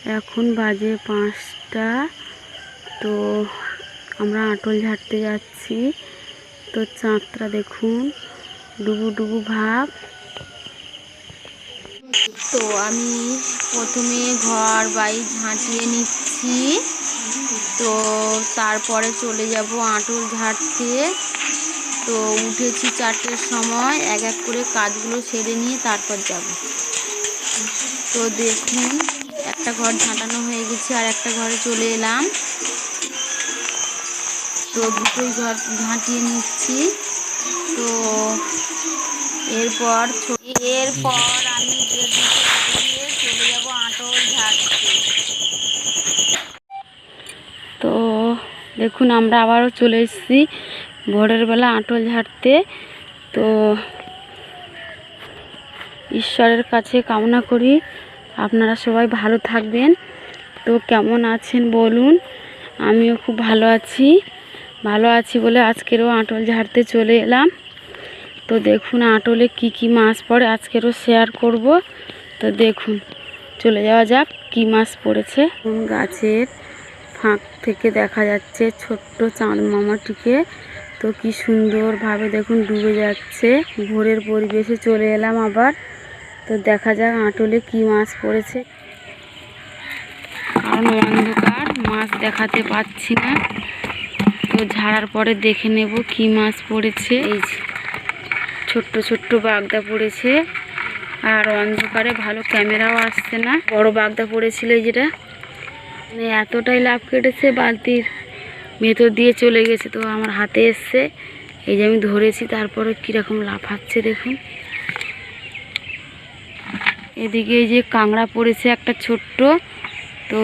এখন বাজে 5টা। তো আমরা আঁটল ঝাড়তে যাচ্ছি। তো চাঁদটা দেখুন, ডুবু ডুবু ভাব। তো আমি প্রথমে ঘর বাড়ি ঝাঁটিয়ে নিচ্ছি, তো তারপরে চলে যাব আঁটল ঝাড়তে। তো উঠেছি 4টের সময়, এক এক করে কাজগুলো সেরে নিয়ে তারপর যাব। তো দেখুন, একটা ঘর ঝাঁটানো হয়ে গেছে, আর একটা ঘরে চলে এলাম। তো দুটোই ঘর ঝাঁটিয়ে নিচ্ছি। তো এরপর আমি বেরিয়ে চলে যাব আঁটল ঝাড়তে। তো দেখুন, আমরা আবারও চলে এসেছি ভোরের বেলা আঁটল ঝাড়তে। তো ঈশ্বরের কাছে কামনা করি আপনারা সবাই ভালো থাকবেন। তো কেমন আছেন বলুন? আমিও খুব ভালো আছি বলে আজকেরও আঁটল ঝাড়তে চলে এলাম। তো দেখুন আঁটলে কি কি মাছ পড়ে আজকেরও শেয়ার করব। তো দেখুন, চলে যাওয়া যাক কি মাছ পড়েছে। গাছের ফাঁক থেকে দেখা যাচ্ছে ছোট্ট চাঁদ মামাটিকে। তো কি সুন্দরভাবে দেখুন ডুবে যাচ্ছে। ভোরের পরিবেশে চলে এলাম আবার। তো দেখা যাক আঁটলে কি মাছ পড়েছে। কারণ অন্ধকার, মাছ দেখাতে পাচ্ছি না। তো ঝাড়ার পরে দেখে নেব কি মাছ পড়েছে। এই যে ছোট্ট ছোট্ট বাগদা পড়েছে, আর অন্ধকারে ভালো ক্যামেরাও আসছে না। বড় বাগদা পড়েছিল এই যেটা, মানে এতটাই লাফ কেটেছে বালতির ভেতর দিয়ে চলে গেছে। তো আমার হাতে এসছে, এই যে আমি ধরেছি, তারপরে কীরকম লাফাচ্ছে দেখুন। এদিকে এই যে কাঁকড়া পড়েছে একটা ছোট্ট, তো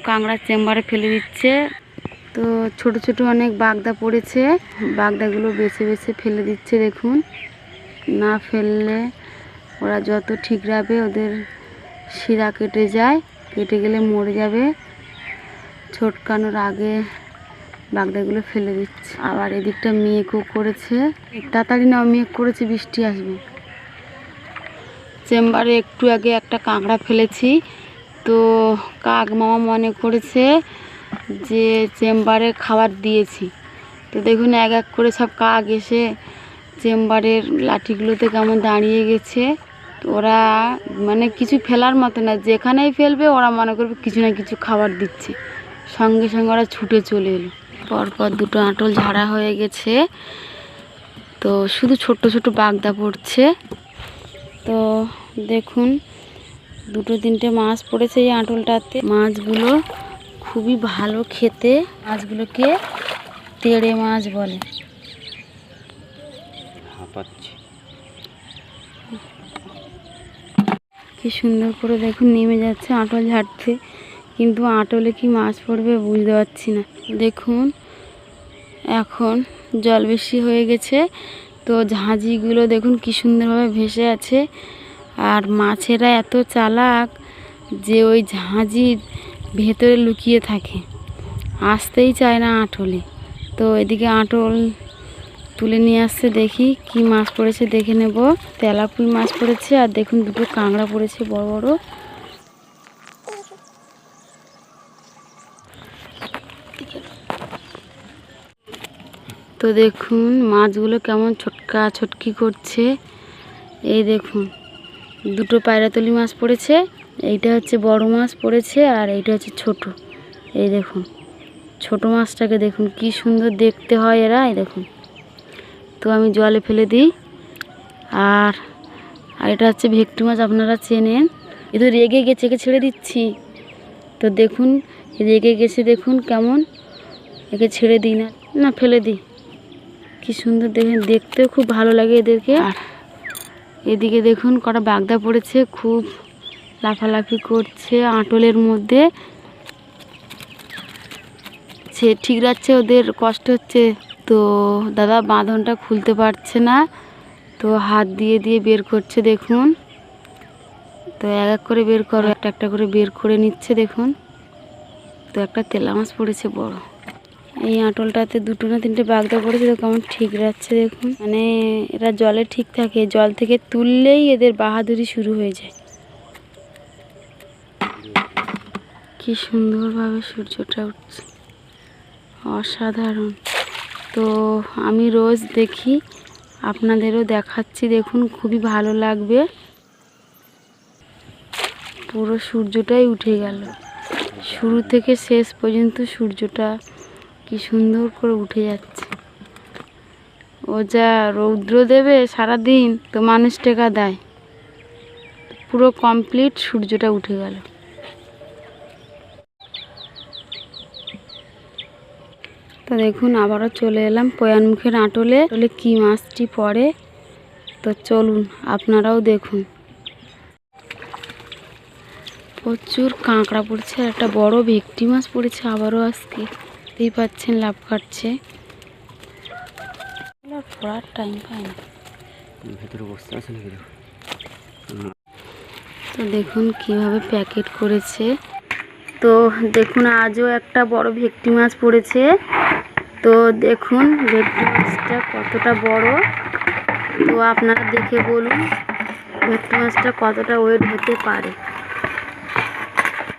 কাঁকড়া চেম্বারে ফেলে দিচ্ছে। তো ছোট ছোট অনেক বাগদা পড়েছে, বাগদাগুলো বেছে বেছে ফেলে দিচ্ছে দেখুন। না ফেললে ওরা যত ঠিকরাবে ওদের শিরা কেটে যায়, কেটে গেলে মরে যাবে। ছোটকানোর আগে বাগদাগুলো ফেলে দিচ্ছে। আবার এদিকটা মেঘও করেছে, তাড়াতাড়ি না মেঘ করেছে, বৃষ্টি আসবে। চেম্বারে একটু আগে একটা কাঁকড়া ফেলেছি। তো কাক মামা মনে করেছে যে চেম্বারে খাবার দিয়েছি। তো দেখুন এক এক করে সব কাক এসে চেম্বারের লাঠিগুলোতে কেমন দাঁড়িয়ে গেছে। ওরা মানে কিছু ফেলার মতো না, যেখানেই ফেলবে ওরা মনে করবে কিছু না কিছু খাবার দিচ্ছে। সঙ্গে সঙ্গে ওরা ছুটে চলে এলো। পরপর দুটো আঁটল ঝাড়া হয়ে গেছে। তো শুধু ছোট ছোট বাগদা পড়ছে। তো দেখুন দুটো তিনটে মাছ পড়েছে এই আঁটলটাতে। মাছগুলো খুবই ভালো খেতে, মাছগুলোকে তেড়ে মাছ বলে। কি সুন্দর করে দেখুন নেমে যাচ্ছে আঁটল ঝাড়তে, কিন্তু আঁটলে কি মাছ পড়বে বুঝতে পারছি না। দেখুন এখন জল বেশি হয়ে গেছে, তো ঝাঁঝিগুলো দেখুন কি সুন্দরভাবে ভেসে আছে। আর মাছেরা এত চালাক যে ওই ঝাঁঝির ভেতরে লুকিয়ে থাকে, আসতেই চায় না আঁটলে। তো এদিকে আঁটল তুলে নিয়ে আসছে, দেখি কি মাছ পড়েছে দেখে নেব। তেলাপুই মাছ পড়েছে, আর দেখুন দুটো কাঁকড়া পড়েছে বড় বড়। তো দেখুন মাছগুলো কেমন ছোটকা ছটকি করছে। এই দেখুন দুটো পায়রাতলি মাছ পড়েছে, এইটা হচ্ছে বড় মাছ পড়েছে, আর এইটা হচ্ছে ছোট। এই দেখুন ছোট মাছটাকে দেখুন কি সুন্দর দেখতে হয় এরা। এই দেখুন, তো আমি জলে ফেলে দিই। আর এটা হচ্ছে ভেটকি মাছ, আপনারা চেনেন। এ তো রেগে গেছে, একে ছেড়ে দিচ্ছি। তো দেখুন রেগে গেছে, দেখুন কেমন। একে ছেড়ে দিই না, না ফেলে দিই। কি সুন্দর দেখুন, দেখতেও খুব ভালো লাগে এদেরকে। আর এদিকে দেখুন কটা বাগদা পড়েছে, খুব লাফালাফি করছে আঁটলের মধ্যে। সে ঠিক রাখছে, ওদের কষ্ট হচ্ছে। তো দাদা বাঁধনটা খুলতে পারছে না, তো হাত দিয়ে দিয়ে বের করছে দেখুন। তো এক এক করে বের করো, একটা একটা করে বের করে নিচ্ছে দেখুন। তো একটা তেলা মাছ পড়েছে বড়। এই আঁটলটাতে দুটো না তিনটে বাগদা পড়েছে, তো কেমন ঠিক রাখছে দেখুন। মানে এরা জলে ঠিক থাকে, জল থেকে তুললেই এদের বাহাদুরি শুরু হয়ে যায়। কি সুন্দরভাবে সূর্যটা উঠছে, অসাধারণ। তো আমি রোজ দেখি, আপনাদেরও দেখাচ্ছি, দেখুন খুবই ভালো লাগবে। পুরো সূর্যটাই উঠে গেল, শুরু থেকে শেষ পর্যন্ত সূর্যটা কি সুন্দর করে উঠে যাচ্ছে। ও যা রৌদ্র দেবে সারাদিন, তো মানুষ টেকা দেয়। পুরো কমপ্লিট সূর্যটা উঠে গেল। তো দেখুন আবারও চলে এলাম পয়ানমুখের আটলে। আটলে কি মাছটি পড়ে, তো চলুন আপনারাও দেখুন। প্রচুর কাঁকড়া পড়ছে, আর একটা বড় ভেটকি মাছ পড়েছে আবারও আজকে। দেখতেই পাচ্ছেন লাভ কাটছে, পড়ার টাইম পায় না। ভেতরে বসতে আছে নাকি? তো দেখুন কিভাবে প্যাকেট করেছে। তো দেখুন আজও একটা বড় ভেটকি মাছ পড়েছে। তো দেখুন ভেটকি মাছটা কতটা বড়, তো আপনারা দেখে বলুন ভেটকি মাছটা কতটা ওয়েট হতে পারে।